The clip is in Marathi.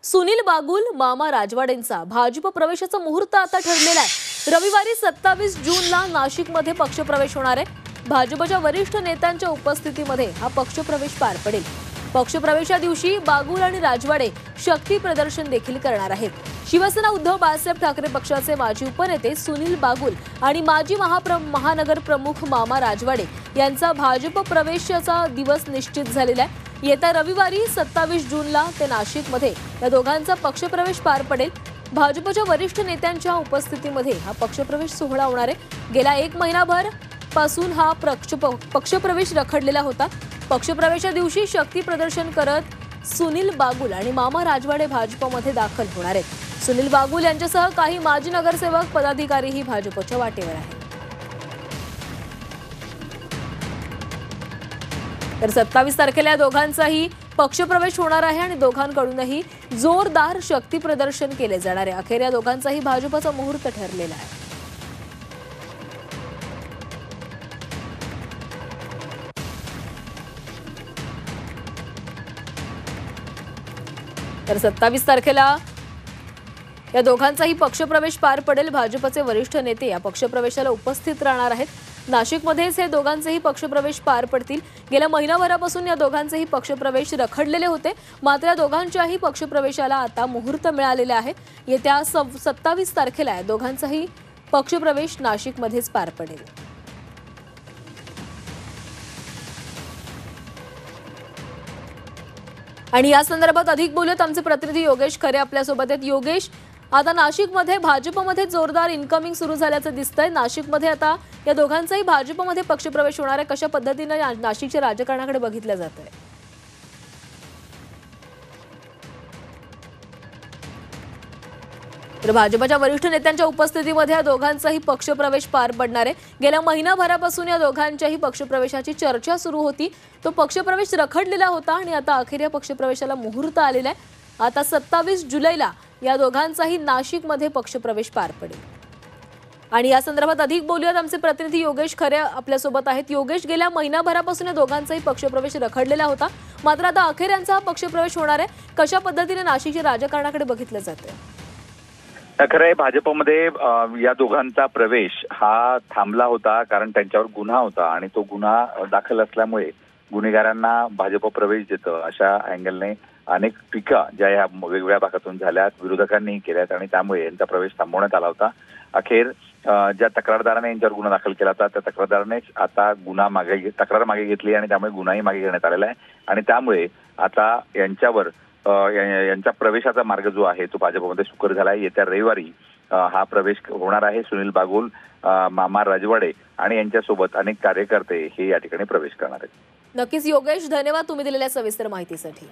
सुनील बागुल, मामा राजवाडेंचा भाजप प्रवेशाचा मुहूर्त आता ठरलेला आहे। रविवारी 27 जूनला नाशिकमध्ये पक्षप्रवेश होणार आहे। भाजपच्या वरिष्ठ नेत्यांच्या उपस्थितीमध्ये हा पक्षप्रवेश पार पडेल। पक्षप्रवेशा दिवशी बागुल आणि राजवाडे शक्ती प्रदर्शन देखील करणार आहेत। शिवसेना उद्धव बाळासाहेब ठाकरे पक्षाचे माजी उपनेते सुनील बागुल आणि माजी महानगर प्रमुख मामा राजवाडे यांचा भाजप प्रवेशाचा दिवस निश्चित झालेला आहे। येत्या रविवारी 27 जूनला ते नाशिकमध्ये या दोघांचा पक्षप्रवेश पार पडेल। भाजपच्या वरिष्ठ नेत्यांच्या उपस्थितीमध्ये हा पक्षप्रवेश सोहळा होणार आहे। गेल्या 1 महिनाभर पासून हा पक्षप्रवेश रखडलेला होता। पक्षप्रवेशा दिवशी शक्ती प्रदर्शन करत सुनील बागुल आणि मामा राजवाडे भाजपमध्ये दाखल होणार आहेत। सुनील बागुल यांच्यासह काही माजी नगरसेवक पदाधिकारीही भाजपच्या वाटेवर आहेत। तर 27 तारखेला दोघांचाही पक्षप्रवेश होणार आहे आणि दोघांकडूनही जोरदार शक्ती प्रदर्शन केले जाणार आहे। अखेर या दोघांचाही भाजपचा मुहूर्त ठरलेला आहे। तर 27 तारखेला या दोघांचाही पक्षप्रवेश पार पडेल। भाजपचे वरिष्ठ नेते या पक्षप्रवेशाला उपस्थित राहणार आहेत। नाशिकमध्येच हे दोघांचेही पक्षप्रवेश पार पडतील। गेल्या महिनाभरापासून या दोघांचेही पक्षप्रवेश रखडलेले होते, मात्र या दोघांच्याही पक्षप्रवेशाला आता मुहूर्त मिळालेले आहे। येत्या 27 तारखेला या दोघांचाही पक्षप्रवेश नाशिकमध्येच पार पडेल। आणि या संदर्भात अधिक बोलूयात, आमचे प्रतिनिधी योगेश खरे आपल्या सोबत आहेत। योगेश, आता नाशिकमध्ये भाजपमध्ये जोरदार इनकमिंग सुरू झाल्याचं दिसतंय। नाशिकमध्ये आता या दोघांचाही भाजपमध्ये पक्षप्रवेश होणार आहे। कशा पद्धतीने नाशिकच्या राजकारणाकडे बघितलं जातंय? तर भाजपच्या वरिष्ठ नेत्यांच्या उपस्थितीमध्ये या दोघांचाही पक्षप्रवेश पार पडणार आहे। गेल्या महिनाभरापासून या दोघांच्याही पक्षप्रवेशाची चर्चा सुरू होती। तो पक्षप्रवेश रखडलेला होता आणि आता अखेर या पक्षप्रवेशाला मुहूर्त आलेला आहे। आता 27 जुलैला या दोघांचाही नाशिकमध्ये पक्षप्रवेश पार पडेल। आणि या संदर्भात अधिक बोलूयात, आमचे प्रतिनिधी योगेश खरे आपल्या सोबत आहेत। योगेश, गेल्या महिनाभरापासून या दोघांचाही पक्षप्रवेश रखडलेला होता, मात्र आता अखेर यांचा हा पक्षप्रवेश होणार आहे। कशा पद्धतीने नाशिकच्या राजकारणाकडे बघितलं जातंय? खरं आहे, भाजपमध्ये या दोघांचा प्रवेश हा थांबला होता, कारण त्यांच्यावर गुन्हा होता आणि तो गुन्हा दाखल असल्यामुळे गुन्हेगारांना भाजप प्रवेश देतं अशा अँगलने अनेक टीका ज्या या वेगवेगळ्या भागातून झाल्यात, विरोधकांनी केल्यात आणि त्यामुळे यांचा प्रवेश थांबवण्यात आला होता। अखेर ज्या तक्रारदाराने यांच्यावर गुन्हा दाखल केला होता त्या तक्रारदारानेच आता तक्रार मागे घेतली आणि त्यामुळे गुन्हाही मागे घेण्यात आलेला आहे आणि त्यामुळे आता यांच्यावर यांचा प्रवेशाचा मार्ग जो आहे तो भाजपमध्ये सुकर झाला आहे। येत्या रविवारी हा प्रवेश होणार आहे। सुनील बागुल, मामा राजवाडे आणि यांच्यासोबत अनेक कार्यकर्ते हे या ठिकाणी प्रवेश करणार आहेत। नक्कीच योगेश, धन्यवाद तुम्ही दिलेल्या सविस्तर माहितीसाठी।